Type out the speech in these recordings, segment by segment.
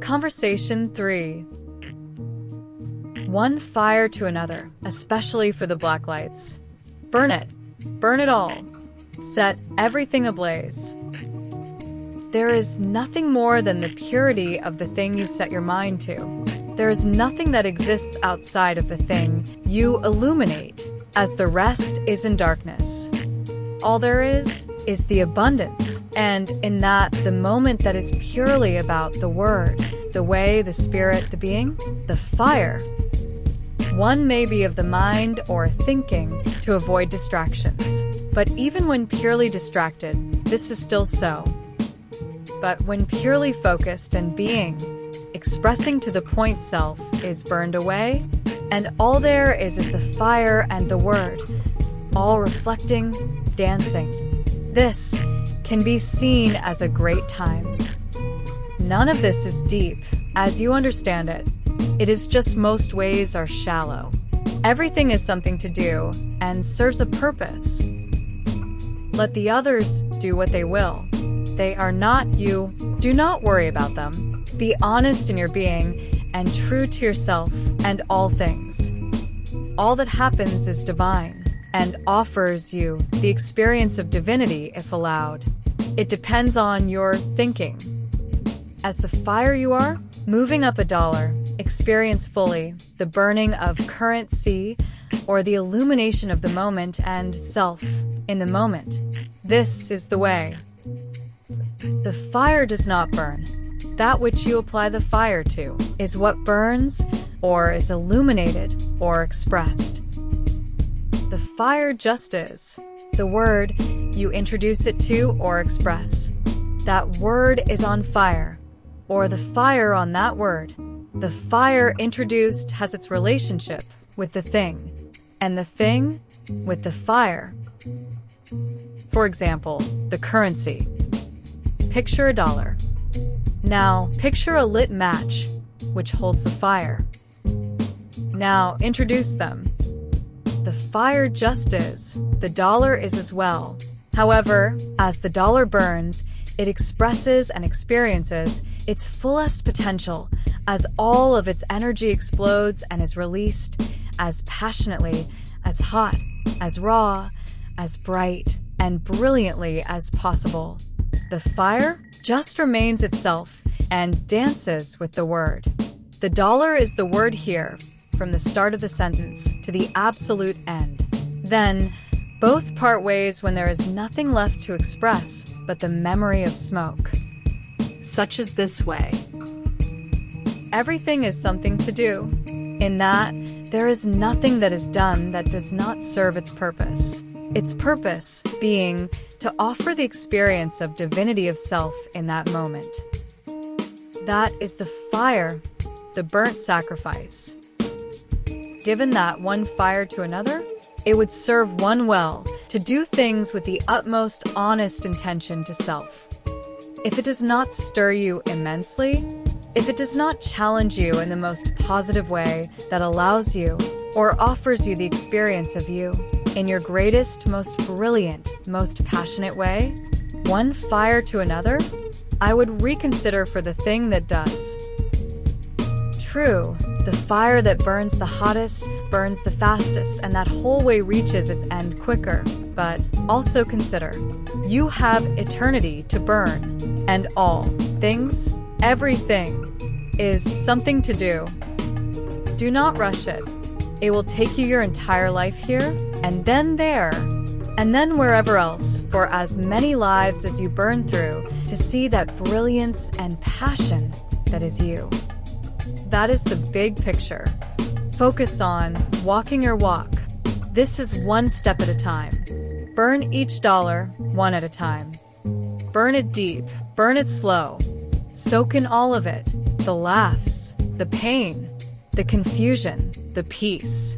Conversation 3. One fire to another, especially for the Blacklights. Burn it. Burn it all. Set everything ablaze. There is nothing more than the purity of the thing you set your mind to. There is nothing that exists outside of the thing you illuminate, as the rest is in darkness. All there is the abundance, and in that, the moment that is purely about the word, the way, the spirit, the being, the fire. One may be of the mind or thinking to avoid distractions, but even when purely distracted, this is still so. But when purely focused and being, expressing to the point self is burned away, and all there is the fire and the word, all reflecting, dancing. This can be seen as a great time. None of this is deep, as you understand it. It is just most ways are shallow. Everything is something to do and serves a purpose. Let the others do what they will. They are not you. Do not worry about them. Be honest in your being and true to yourself and all things. All that happens is divine and offers you the experience of divinity if allowed. It depends on your thinking. As the fire you are, moving up $1, experience fully the burning of currency or the illumination of the moment and self in the moment. This is the way. The fire does not burn. That which you apply the fire to is what burns or is illuminated or expressed. The fire just is. The word you introduce it to or express. That word is on fire, or the fire on that word. The fire introduced has its relationship with the thing, and the thing with the fire. For example, the currency. Picture $1. Now, picture a lit match, which holds the fire. Now, introduce them. The fire just is. The dollar is as well. However, as the dollar burns, it expresses and experiences its fullest potential as all of its energy explodes and is released as passionately, as hot, as raw, as bright, and brilliantly as possible. The fire just remains itself and dances with the word. The dollar is the word here, from the start of the sentence to the absolute end. Then, both part ways when there is nothing left to express but the memory of smoke. Such as this way. Everything is something to do, in that there is nothing that is done that does not serve its purpose. Its purpose being to offer the experience of divinity of self in that moment. That is the fire, the burnt sacrifice. Given that one fire to another, it would serve one well to do things with the utmost honest intention to self. If it does not stir you immensely, if it does not challenge you in the most positive way that allows you or offers you the experience of you in your greatest, most brilliant, most passionate way, one fire to another, I would reconsider for the thing that does. True, the fire that burns the hottest, burns the fastest, and that whole way reaches its end quicker. But also consider, you have eternity to burn, and all things, everything, is something to do. Do not rush it. It will take you your entire life here, and then there, and then wherever else, for as many lives as you burn through, to see that brilliance and passion that is you. That is the big picture. Focus on walking your walk. This is one step at a time. Burn each dollar one at a time. Burn it deep, burn it slow. Soak in all of it, the laughs, the pain, the confusion, the peace,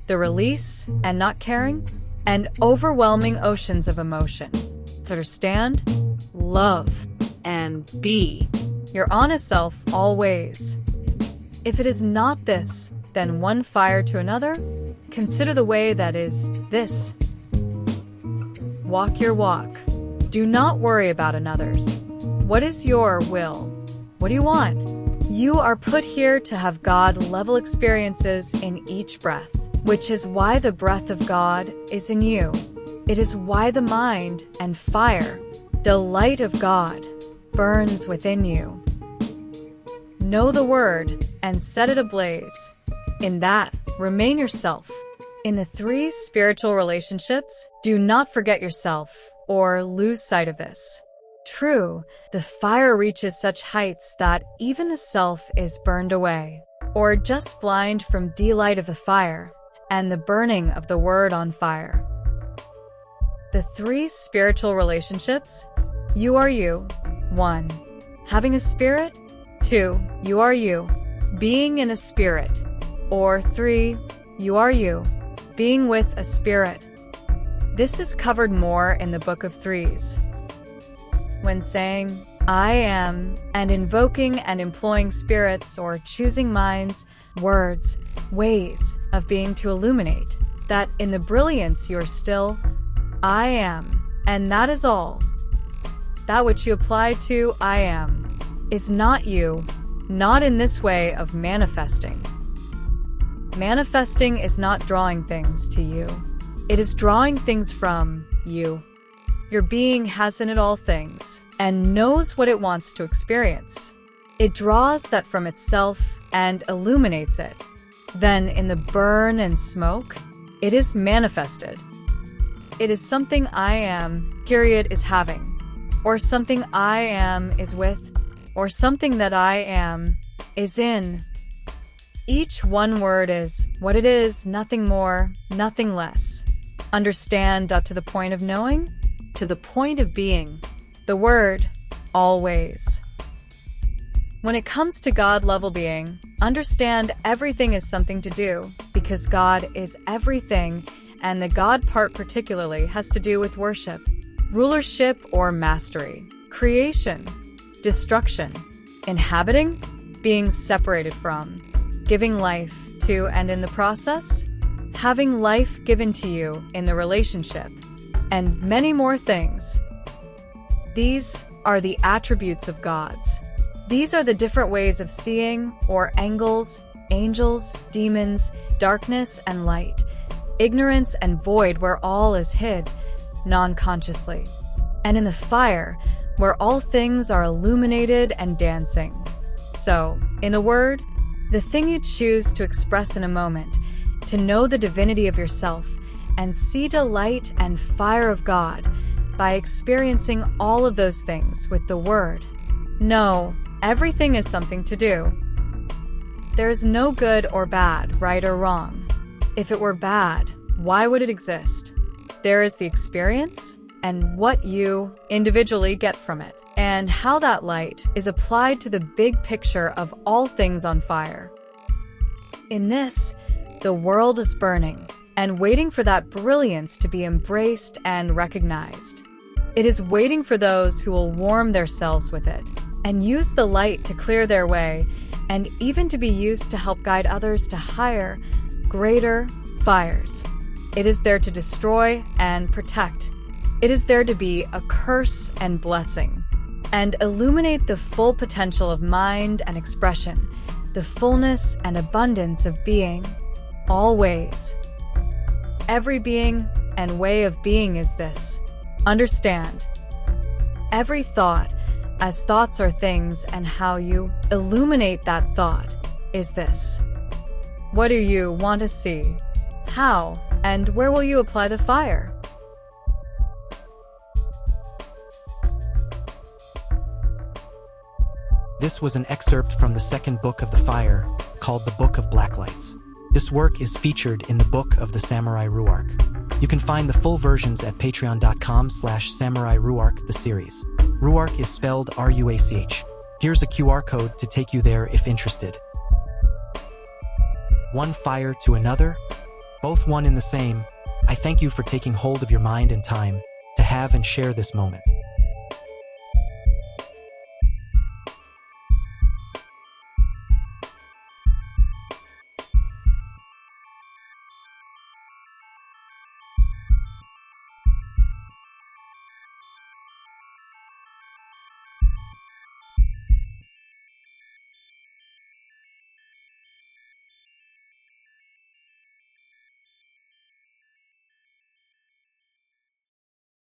the release and not caring, and overwhelming oceans of emotion. Understand, love, and be your honest self always. If it is not this, then one fire to another, consider the way that is this. Walk your walk. Do not worry about another's. What is your will? What do you want? You are put here to have God-level experiences in each breath, which is why the breath of God is in you. It is why the mind and fire, the light of God, burns within you. Know the word and set it ablaze. In that, remain yourself. In the 3 spiritual relationships, do not forget yourself or lose sight of this. True, the fire reaches such heights that even the self is burned away, or just blind from delight of the fire and the burning of the word on fire. The 3 spiritual relationships: you are you. 1. Having a spirit. 2. You are you, being in a spirit. Or 3. You are you, being with a spirit. This is covered more in the Book of Threes. When saying, I am, and invoking and employing spirits or choosing minds, words, ways of being to illuminate, that in the brilliance you're still, I am, and that is all. That which you apply to I am is not you, not in this way of manifesting. Manifesting is not drawing things to you. It is drawing things from you. Your being has in it all things and knows what it wants to experience. It draws that from itself and illuminates it. Then in the burn and smoke, it is manifested. It is something I am, period, is having, or something I am is with, or something that I am is in. Each one word is what it is, nothing more, nothing less. Understand up to the point of knowing, to the point of being. The word, always. When it comes to God-level being, understand everything is something to do, because God is everything, and the God part particularly has to do with worship, rulership or mastery, creation, destruction, inhabiting, being separated from, giving life to, and in the process, having life given to you in the relationship, and many more things. These are the attributes of gods. These are the different ways of seeing, or angles, angels, demons, darkness and light, ignorance and void where all is hid, non-consciously, and in the fire, where all things are illuminated and dancing. So, in a word, the thing you choose to express in a moment, to know the divinity of yourself, and see the light and fire of God by experiencing all of those things with the word. No, everything is something to do. There is no good or bad, right or wrong. If it were bad, why would it exist? There is the experience and what you individually get from it, and how that light is applied to the big picture of all things on fire. In this, the world is burning and waiting for that brilliance to be embraced and recognized. It is waiting for those who will warm themselves with it and use the light to clear their way, and even to be used to help guide others to higher, greater fires. It is there to destroy and protect. It is there to be a curse and blessing, and illuminate the full potential of mind and expression, the fullness and abundance of being, always. Every being and way of being is this. Understand. Every thought, as thoughts are things, and how you illuminate that thought is this. What do you want to see? How and where will you apply the fire? This was an excerpt from the second book of the Fire, called the Book of Blacklights. This work is featured in the Book of the Samurai Ruach. You can find the full versions at patreon.com/Samurai Ruach the series. Ruach is spelled R-U-A-C-H. Here's a QR code to take you there if interested. One fire to another, both one in the same. I thank you for taking hold of your mind and time to have and share this moment.